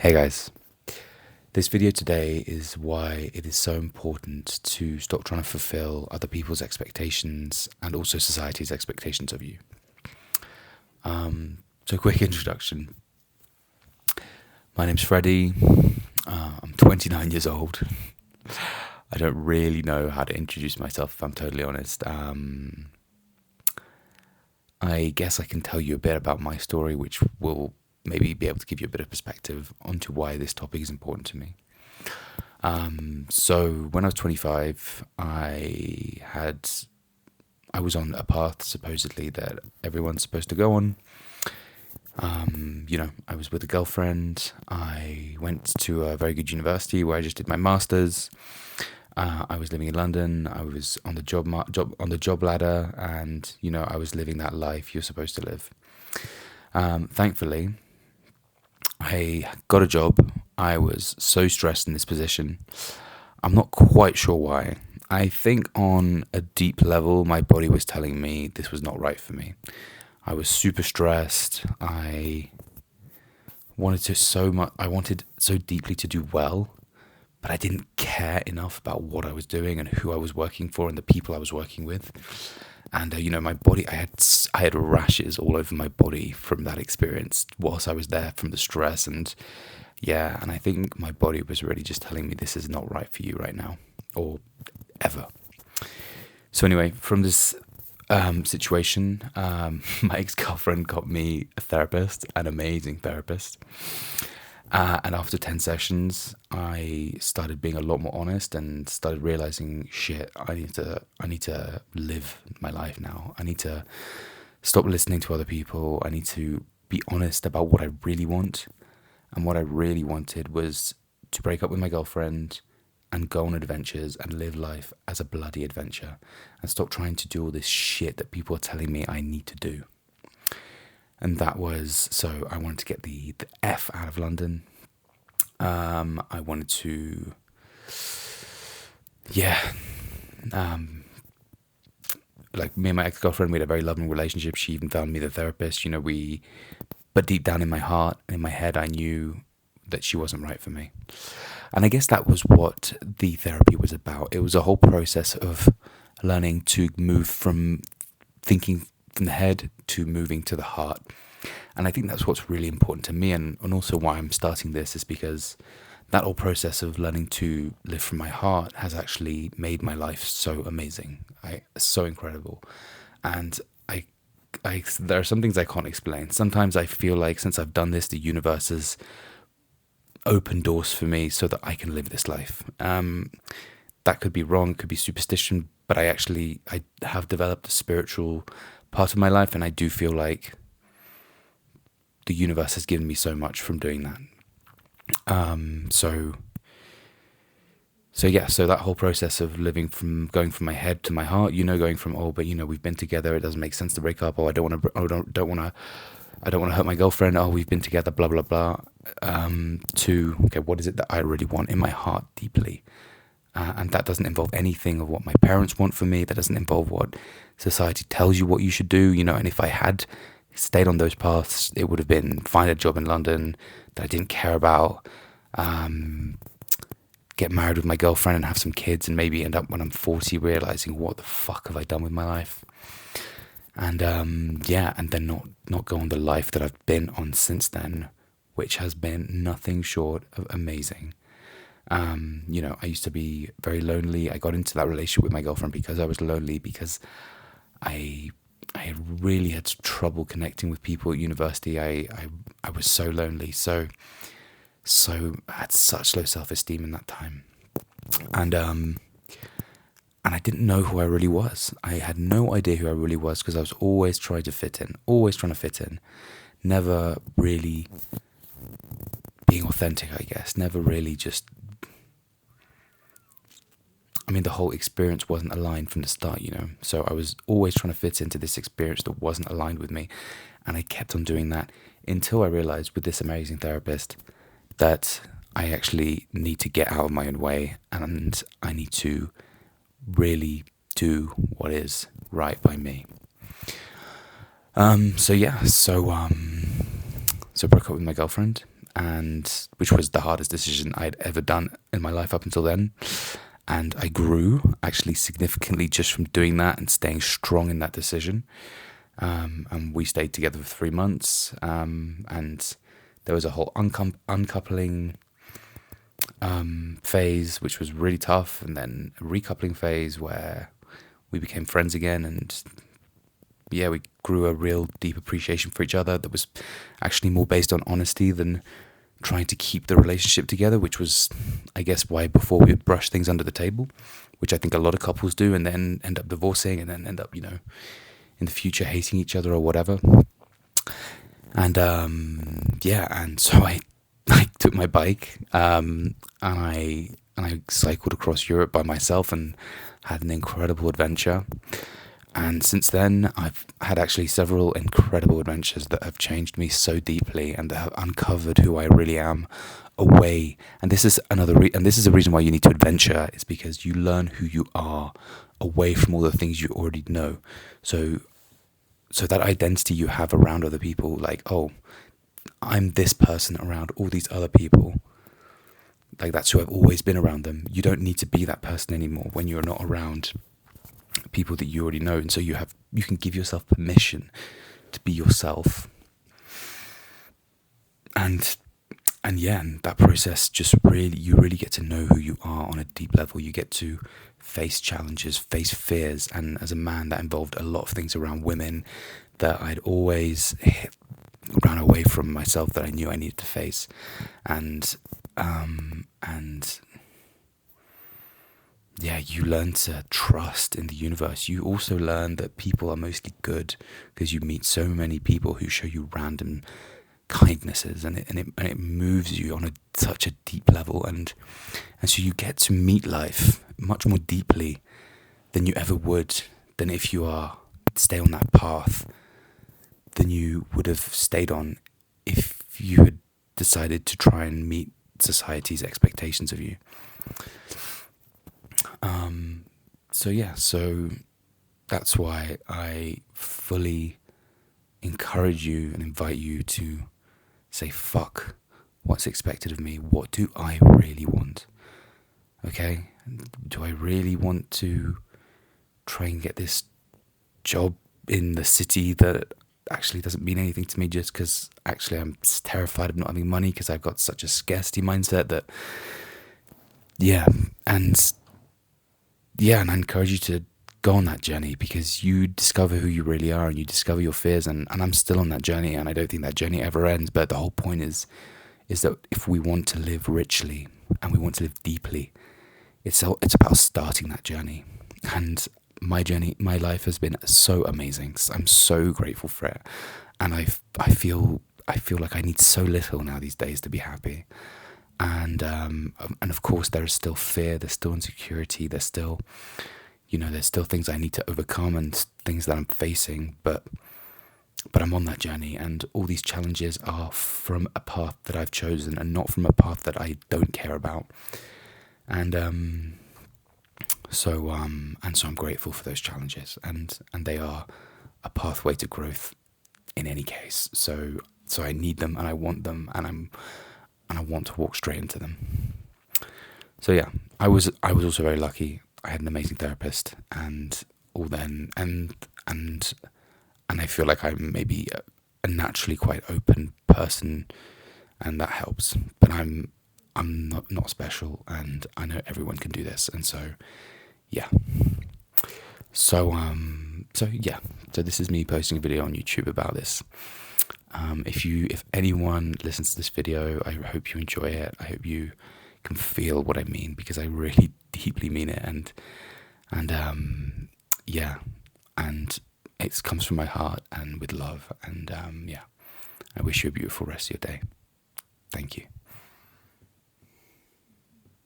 Hey guys, this video today is why it is so important to stop trying to fulfill other people's expectations and also society's expectations of you. So, quick introduction. My name's Freddie. I'm 29 years old. I don't really know how to introduce myself, if I'm totally honest. I guess I can tell you a bit about my story, which will maybe be able to give you a bit of perspective onto why this topic is important to me. So when I was 25, I was on a path supposedly that everyone's supposed to go on. I was with a girlfriend. I went to a very good university where I just did my masters. I was living in London. I was on the job ladder, and I was living that life you're supposed to live. Thankfully, I got a job. I was so stressed in this position. I'm not quite sure why. I think on a deep level, my body was telling me this was not right for me. I was super stressed. I wanted so deeply to do well, but I didn't care enough about what I was doing and who I was working for and the people I was working with. And my body, I had rashes all over my body from that experience whilst I was there, from the stress. And I think my body was really just telling me this is not right for you right now or ever. So anyway, from this situation, my ex-girlfriend got me a therapist, an amazing therapist. And after 10 sessions, I started being a lot more honest and started realizing, shit, I need to live my life now. I need to stop listening to other people. I need to be honest about what I really want. And what I really wanted was to break up with my girlfriend and go on adventures and live life as a bloody adventure and stop trying to do all this shit that people are telling me I need to do. And that was, so I wanted to get the F out of London. I wanted to, like me and my ex-girlfriend, we had a very loving relationship. She even found me the therapist, but deep down in my heart and in my head, I knew that she wasn't right for me. And I guess that was what the therapy was about. It was a whole process of learning to move from thinking from the head to moving to the heart. And I think that's what's really important to me, and also why I'm starting this is because that whole process of learning to live from my heart has actually made my life so amazing, so incredible. And there are some things I can't explain. Sometimes I feel like since I've done this, the universe has opened doors for me so that I can live this life. That could be wrong, could be superstition, but I have developed a spiritual part of my life, and I do feel like the universe has given me so much from doing that. So that whole process of going from my head to my heart, going from, we've been together, it doesn't make sense to break up. I don't want to hurt my girlfriend. We've been together, blah blah blah. To okay, what is it that I really want in my heart deeply? And that doesn't involve anything of what my parents want for me. That doesn't involve what society tells you what you should do. And if I had stayed on those paths, it would have been find a job in London that I didn't care about, get married with my girlfriend and have some kids, and maybe end up when I'm 40 realizing what the fuck have I done with my life, and and then not go on the life that I've been on since then, which has been nothing short of amazing. I used to be very lonely. I got into that relationship with my girlfriend because I was lonely, because I really had trouble connecting with people at university. I was so lonely, so I had such low self-esteem in that time, and I didn't know who I really was. I had no idea who I really was because I was always trying to fit in, never really being authentic, I guess, never really just. The whole experience wasn't aligned from the start, so I was always trying to fit into this experience that wasn't aligned with me, and I kept on doing that until I realized with this amazing therapist that I actually need to get out of my own way, and I need to really do what is right by me. So broke up with my girlfriend. and which was the hardest decision I'd ever done in my life up until then. And I grew actually significantly just from doing that and staying strong in that decision. And we stayed together for 3 months, and there was a whole uncoupling phase, which was really tough, and then a recoupling phase where we became friends again, and yeah, we grew a real deep appreciation for each other that was actually more based on honesty than trying to keep the relationship together, which was, I guess, why before we would brush things under the table, which I think a lot of couples do, and then end up divorcing, and then end up, in the future hating each other or whatever. And and so I took my bike, and I cycled across Europe by myself and had an incredible adventure. And since then, I've had actually several incredible adventures that have changed me so deeply and that have uncovered who I really am away. And this is this is a reason why you need to adventure, is because you learn who you are away from all the things you already know. So that identity you have around other people, like, oh, I'm this person around all these other people. Like, that's who I've always been around them. You don't need to be that person anymore when you're not around people that you already know. And so you can give yourself permission to be yourself. And that process just you really get to know who you are on a deep level. You get to face challenges, face fears. And as a man, that involved a lot of things around women that I'd always ran away from myself, that I knew I needed to face. And yeah, you learn to trust in the universe. You also learn that people are mostly good because you meet so many people who show you random kindnesses, and it moves you on such a deep level, and so you get to meet life much more deeply than you ever would, than if you stay on that path than you would have stayed on if you had decided to try and meet society's expectations of you. So that's why I fully encourage you and invite you to say, fuck what's expected of me. What do I really want? Okay? Do I really want to try and get this job in the city that actually doesn't mean anything to me, just because actually I'm terrified of not having money because I've got such a scarcity mindset that, and I encourage you to go on that journey, because you discover who you really are and you discover your fears, and I'm still on that journey, and I don't think that journey ever ends. But the whole point is that if we want to live richly and we want to live deeply, it's about starting that journey. And my life has been so amazing. I'm so grateful for it, and I feel like I need so little now these days to be happy. And of course there is still fear, there's still insecurity, there's still things I need to overcome and things that I'm facing, but I'm on that journey, and all these challenges are from a path that I've chosen and not from a path that I don't care about. And so I'm grateful for those challenges, and they are a pathway to growth in any case. So I need them, and I want them, and I want to walk straight into them. So yeah, I was also very lucky. I had an amazing therapist, and all then, and I feel like I'm maybe a naturally quite open person, and that helps. But I'm not special, and I know everyone can do this, and so yeah. So this is me posting a video on YouTube about this. If anyone listens to this video, I hope you enjoy it. I hope you can feel what I mean, because I really deeply mean it, and it comes from my heart and with love, and I wish you a beautiful rest of your day. Thank you.